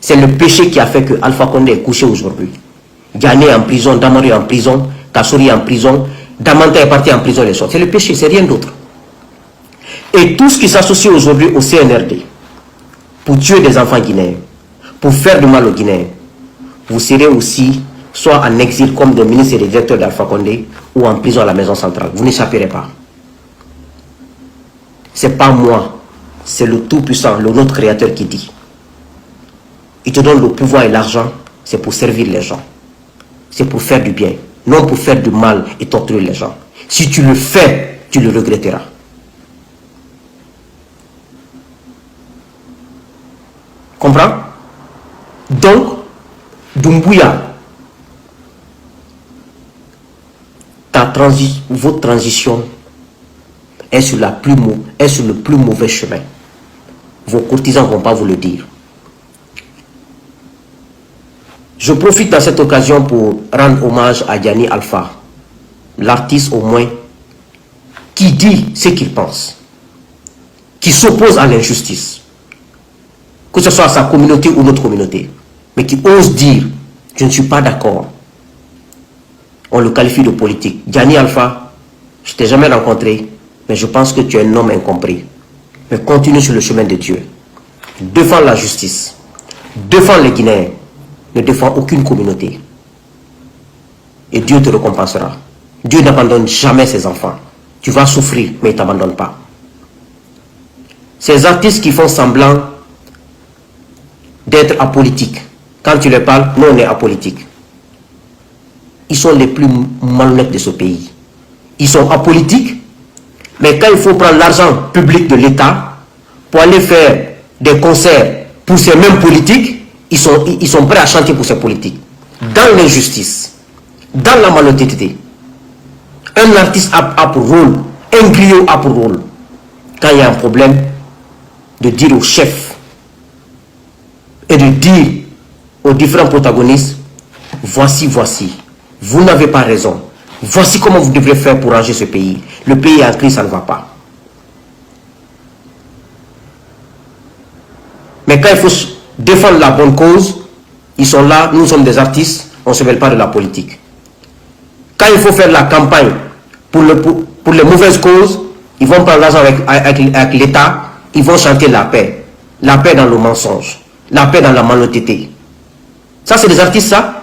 C'est le péché qui a fait que Alpha Condé est couché aujourd'hui. Diané est en prison, Damari est en prison, Kassori est en prison, Damanta est parti en prison les autres. C'est le péché, c'est rien d'autre. Et tout ce qui s'associe aujourd'hui au CNRD, pour tuer des enfants guinéens, pour faire du mal aux Guinéens, vous serez aussi soit en exil comme des ministres et des directeurs d'Alpha Condé, ou en prison à la maison centrale. Vous n'échapperez pas. C'est pas moi, c'est le Tout-Puissant, le notre Créateur qui dit. Il te donne le pouvoir et l'argent, c'est pour servir les gens. C'est pour faire du bien, non pour faire du mal et torturer les gens. Si tu le fais, tu le regretteras. Comprends? Donc, Doumbouya, votre transition est sur le plus mauvais chemin. Vos courtisans ne vont pas vous le dire. Je profite dans cette occasion pour rendre hommage à Diané Alpha, l'artiste au moins, qui dit ce qu'il pense, qui s'oppose à l'injustice, que ce soit à sa communauté ou notre communauté, mais qui ose dire « je ne suis pas d'accord ». On le qualifie de politique. Diané Alpha, je ne t'ai jamais rencontré, mais je pense que tu es un homme incompris. Mais continue sur le chemin de Dieu. Défends la justice. Défends les Guinéens. Ne défends aucune communauté. Et Dieu te récompensera. Dieu n'abandonne jamais ses enfants. Tu vas souffrir, mais il ne t'abandonne pas. Ces artistes qui font semblant d'être apolitiques, quand tu les parles, nous on est apolitiques. Ils sont les plus malhonnêtes de ce pays. Ils sont apolitiques, mais quand il faut prendre l'argent public de l'État pour aller faire des concerts pour ces mêmes politiques, ils sont prêts à chanter pour ces politiques. Dans l'injustice, dans la malhonnêteté, un artiste a pour rôle, un griot a pour rôle, quand il y a un problème, de dire au chef et de dire aux différents protagonistes, voici, vous n'avez pas raison. Voici comment vous devrez faire pour ranger ce pays. Le pays est en crise, ça ne va pas. Mais quand il faut défendre la bonne cause, ils sont là, nous sommes des artistes, on ne se mêle pas de la politique. Quand il faut faire la campagne pour les mauvaises causes, ils vont prendre l'argent avec l'État, ils vont chanter la paix. La paix dans le mensonge, la paix dans la malhonnêteté. Ça, c'est des artistes, ça.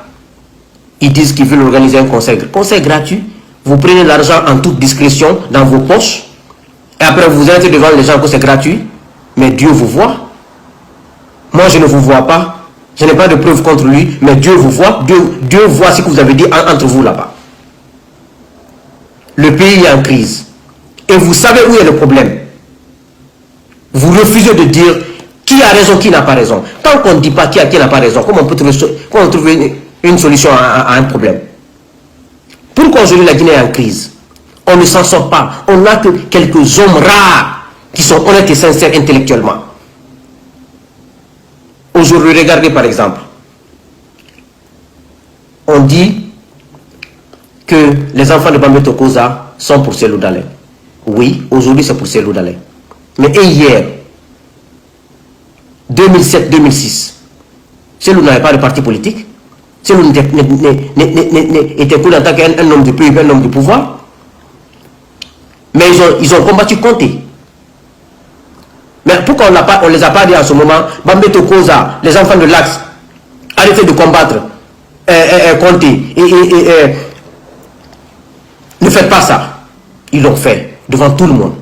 Ils disent qu'ils veulent organiser un concert gratuit. Vous prenez l'argent en toute discrétion dans vos poches. Et après, vous êtes devant les gens que c'est gratuit. Mais Dieu vous voit. Moi, je ne vous vois pas. Je n'ai pas de preuves contre lui. Mais Dieu vous voit. Dieu voit ce que vous avez dit entre vous là-bas. Le pays est en crise. Et vous savez où est le problème. Vous refusez de dire qui a raison, qui n'a pas raison. Tant qu'on ne dit pas qui n'a pas raison, comment on peut trouver une solution à un problème? Pourquoi aujourd'hui la Guinée est en crise? On ne s'en sort pas. On n'a que quelques hommes rares qui sont honnêtes et sincères intellectuellement. Aujourd'hui, regardez par exemple. On dit que les enfants de Bambé Tokoza sont pour Cellou Dalein. Oui, aujourd'hui c'est pour Cellou Dalein. Mais hier, 2007-2006, Cellou n'avait pas de parti politique. Cellou était connu en tant qu'un homme de pays, un homme de pouvoir. Mais ils ont combattu Conté. Mais pourquoi on ne les a pas dit en ce moment, Bambé Tokoza, les enfants de l'Axe, arrêtez de combattre Conté. Ne faites pas ça. Ils l'ont fait devant tout le monde.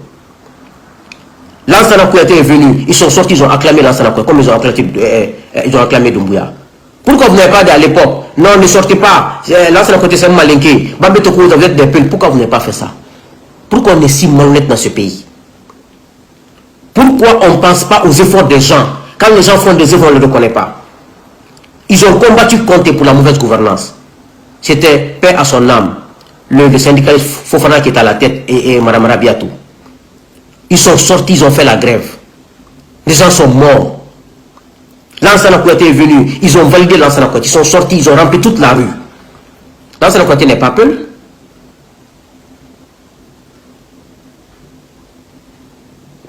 Lansana Kouyaté est venu, ils sont sortis, ils ont acclamé Lansana Kouyaté, comme ils ont acclamé Doumbouya. Pourquoi vous n'avez pas dit à l'époque, non, ne sortez pas, Lansana Kouyaté c'est malinqué, Bambé Tokoza, vous êtes des peuls, pourquoi vous n'avez pas fait ça? Pourquoi on est si malhonnête dans ce pays? Pourquoi on ne pense pas aux efforts des gens? Quand les gens font des efforts, on ne les reconnaît pas. Ils ont combattu Conté pour la mauvaise gouvernance. C'était paix à son âme. Le syndicaliste Fofana qui est à la tête et Mme Rabiatou. Ils sont sortis, ils ont fait la grève. Les gens sont morts. Lansana Kouyaté est venu, ils ont validé Lansana Kouyaté. Ils sont sortis, ils ont rempli toute la rue. Lansana Kouyaté n'est pas peul.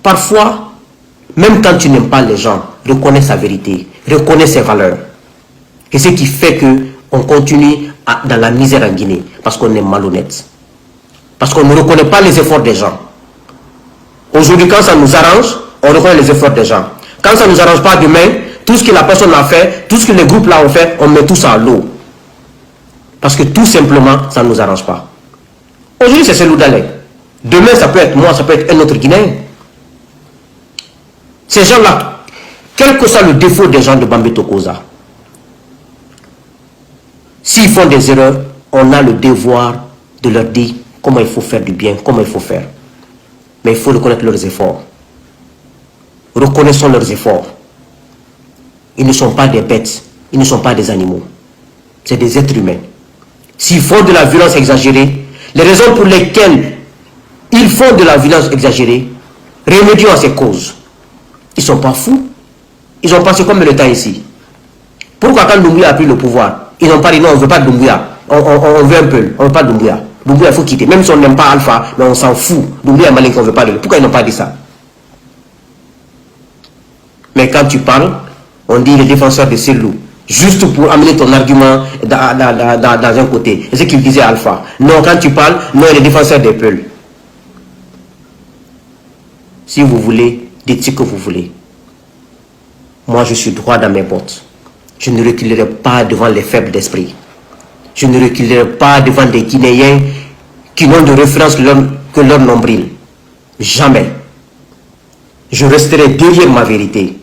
Parfois, même quand tu n'aimes pas les gens, reconnais sa vérité. reconnaît ses valeurs. Et ce qui fait qu'on continue dans la misère en Guinée, parce qu'on est malhonnête. Parce qu'on ne reconnaît pas les efforts des gens. Aujourd'hui, quand ça nous arrange, on reconnaît les efforts des gens. Quand ça ne nous arrange pas demain, tout ce que la personne a fait, tout ce que les groupes là ont fait, on met tout ça à l'eau. Parce que tout simplement, ça ne nous arrange pas. Aujourd'hui, c'est Cellou Dalein. Demain, ça peut être moi, ça peut être un autre Guinéen. Ces gens-là, quel que soit le défaut des gens de Bambi Tokoza, s'ils font des erreurs, on a le devoir de leur dire comment il faut faire du bien, comment il faut faire. Mais il faut reconnaître leurs efforts. Reconnaissons leurs efforts. Ils ne sont pas des bêtes, ils ne sont pas des animaux. C'est des êtres humains. S'ils font de la violence exagérée, les raisons pour lesquelles ils font de la violence exagérée, remédions à ces causes. Ils ne sont pas fous. Ils ont passé combien de temps ici? Pourquoi quand Doumbouya a pris le pouvoir, ils n'ont pas dit non, on ne veut pas de Doumbouya. On veut un peu, on ne veut pas de Doumbouya. Doumbouya, il faut quitter. Même si on n'aime pas Alpha, mais on s'en fout. Doumbouya est malin qu'on ne veut pas de lui. Pourquoi ils n'ont pas dit ça? Mais quand tu parles, on dit les défenseurs de Cellou, juste pour amener ton argument dans un côté. C'est ce qu'il disait Alpha. Non, quand tu parles, non, les défenseurs des peuples. Si vous voulez, dites ce que vous voulez. Moi, je suis droit dans mes bottes. Je ne reculerai pas devant les faibles d'esprit. Je ne reculerai pas devant des Guinéens qui n'ont de référence que leur nombril. Jamais. Je resterai derrière ma vérité.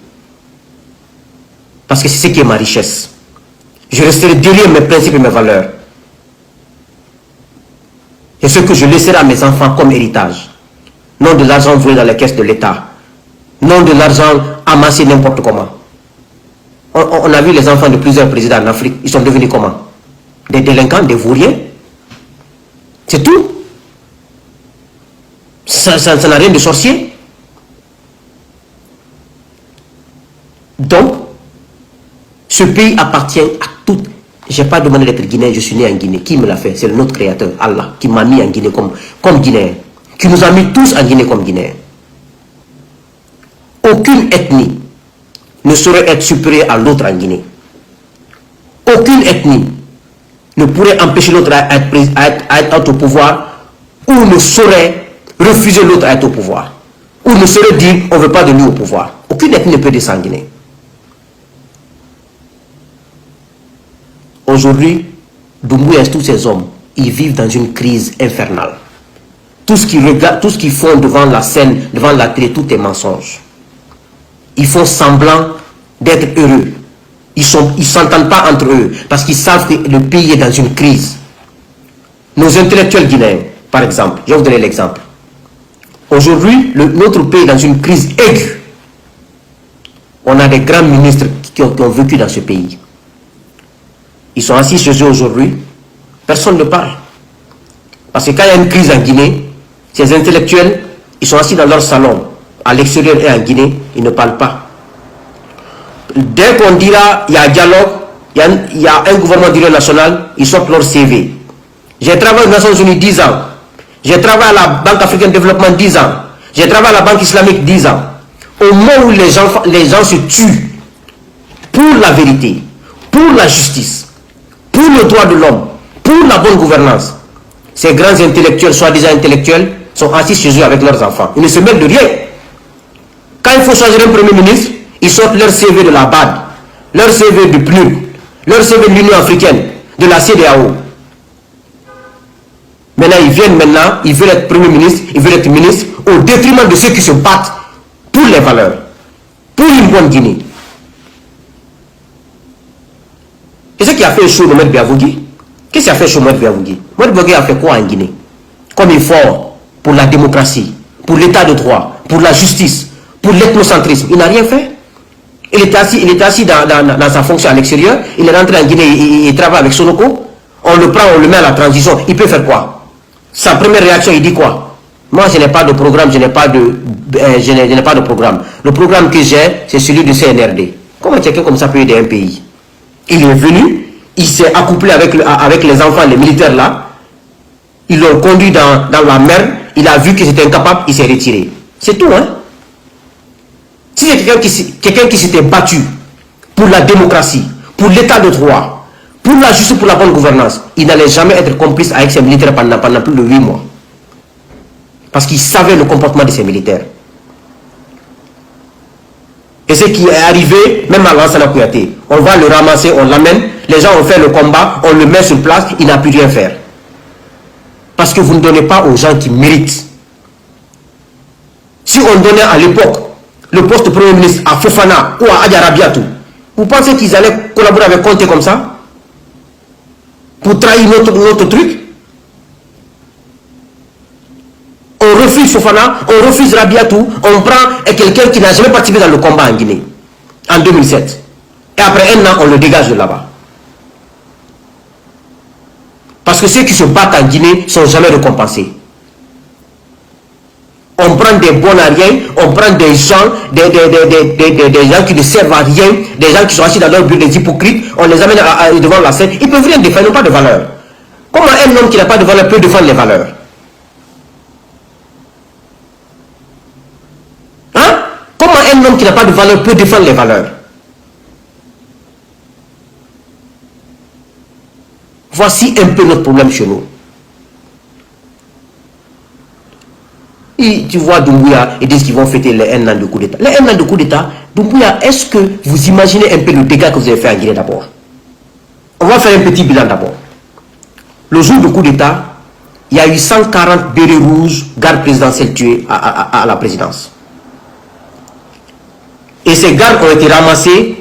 Parce que c'est ce qui est ma richesse. Je resterai derrière mes principes et mes valeurs. Et ce que je laisserai à mes enfants comme héritage. Non de l'argent volé dans les caisses de l'État. Non de l'argent amassé n'importe comment. On a vu les enfants de plusieurs présidents en Afrique. Ils sont devenus comment? Des délinquants, des vauriens. C'est tout. Ça n'a rien de sorcier. Donc, ce pays appartient à tout. Je n'ai pas demandé d'être guinéen, je suis né en Guinée. Qui me l'a fait? C'est notre créateur, Allah, qui m'a mis en Guinée comme Guinéen. Qui nous a mis tous en Guinée comme Guinéens. Aucune ethnie ne saurait être supérieure à l'autre en Guinée. Aucune ethnie ne pourrait empêcher l'autre à être au pouvoir, ou ne saurait refuser l'autre à être au pouvoir, ou ne saurait dire on ne veut pas de lui au pouvoir. Aucune ethnie ne peut descendre en Guinée. Aujourd'hui, Doumbouya et tous ces hommes, ils vivent dans une crise infernale. Tout ce qu'ils regardent, tout ce qu'ils font devant la scène, devant la télé, tout est mensonge. Ils font semblant d'être heureux. Ils ne s'entendent pas entre eux parce qu'ils savent que le pays est dans une crise. Nos intellectuels guinéens, par exemple, je vais vous donner l'exemple. Aujourd'hui, notre pays est dans une crise aiguë. On a des grands ministres qui ont vécu dans ce pays. Ils sont assis chez eux aujourd'hui, personne ne parle. Parce que quand il y a une crise en Guinée, ces intellectuels, ils sont assis dans leur salon, à l'extérieur et en Guinée, ils ne parlent pas. Dès qu'on dira il y a un dialogue, il y a un gouvernement d'union nationale, ils sortent leur CV. J'ai travaillé aux Nations Unies 10 ans. J'ai travaillé à la Banque africaine de développement 10 ans. J'ai travaillé à la Banque islamique 10 ans. Au moment où les gens se tuent pour la vérité, pour la justice, pour le droit de l'homme, pour la bonne gouvernance, ces grands intellectuels, soi-disant intellectuels, sont assis chez eux avec leurs enfants. Ils ne se mêlent de rien. Quand il faut choisir un premier ministre, ils sortent leur CV de la BAD, leur CV du PNUD, leur CV de l'Union africaine, de la CEDEAO. Maintenant, ils veulent être premier ministre, ils veulent être ministre, au détriment de ceux qui se battent pour les valeurs, pour une bonne Guinée. Et ce qui a fait chaud Mohamed Biavougui, qu'est-ce qui a fait chaud Mohamed Biavougui? Mohamed Biavougui a fait quoi en Guinée? Comme effort pour la démocratie, pour l'état de droit, pour la justice, pour l'ethnocentrisme. Il n'a rien fait. Il était assis dans sa fonction à l'extérieur, il est rentré en Guinée, il travaille avec Sonoko, on le prend, on le met à la transition. Il peut faire quoi? Sa première réaction, il dit quoi? Moi, je n'ai pas de programme, je n'ai pas de programme. Le programme que j'ai, c'est celui du CNRD. Comment quelqu'un comme ça peut aider un pays? Il est venu, il s'est accouplé avec les enfants, les militaires là. Ils l'ont conduit dans la mer, il a vu qu'ils étaient incapables, il s'est retiré. C'est tout, hein? Si c'est quelqu'un qui s'était battu pour la démocratie, pour l'état de droit, pour la justice, pour la bonne gouvernance, il n'allait jamais être complice avec ses militaires pendant plus de 8 mois. Parce qu'il savait le comportement de ses militaires. Et ce qui est arrivé, même à Lansana Kouyaté, on va le ramasser, on l'amène, les gens ont fait le combat, on le met sur place, il n'a pu rien faire. Parce que vous ne donnez pas aux gens qui méritent. Si on donnait à l'époque le poste de Premier ministre à Fofana ou à Adja Rabiatou, vous pensez qu'ils allaient collaborer avec Conté comme ça? Pour trahir notre truc? On refuse Fofana, on refuse Rabiatou, on prend quelqu'un qui n'a jamais participé dans le combat en Guinée, en 2007. Et après un an, on le dégage de là-bas. Parce que ceux qui se battent en Guinée ne sont jamais récompensés. On prend des bons à rien, on prend des gens, des gens qui ne servent à rien, des gens qui sont assis dans leur bureau, des hypocrites, on les amène devant la scène, ils ne peuvent rien défendre, ils n'ont pas de valeur. Comment un homme qui n'a pas de valeur peut défendre les valeurs? Hein? Comment un homme qui n'a pas de valeur peut défendre les valeurs? Voici un peu notre problème chez nous. Et tu vois Doumbouya, ils disent qu'ils vont fêter les 1 an de coup d'État. Les 1 an de coup d'État, Doumbouya, est-ce que vous imaginez un peu le dégât que vous avez fait en Guinée d'abord? On va faire un petit bilan d'abord. Le jour du coup d'État, il y a eu 140 bérets rouges, gardes présidentiels tués à la présidence. Et ces gardes ont été ramassés,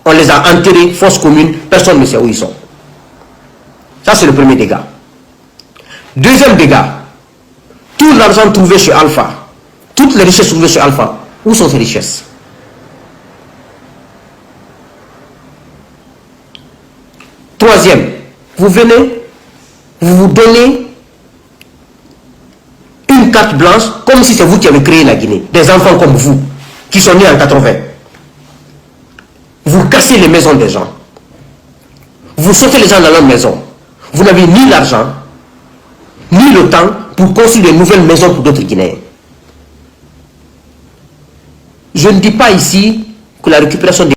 on les a enterrés, fosse commune, personne ne sait où ils sont. Ça, c'est le premier dégât. Deuxième dégât, tout l'argent trouvé chez Alpha, toutes les richesses trouvées chez Alpha, où sont ces richesses? Troisième, vous venez, vous donnez une carte blanche, comme si c'est vous qui avez créé la Guinée. Des enfants comme vous, qui sont nés en 80. Vous cassez les maisons des gens. Vous sautez les gens dans leur maison. Vous n'avez ni l'argent, ni le temps pour construire de nouvelles maisons pour d'autres Guinéens. Je ne dis pas ici que la récupération des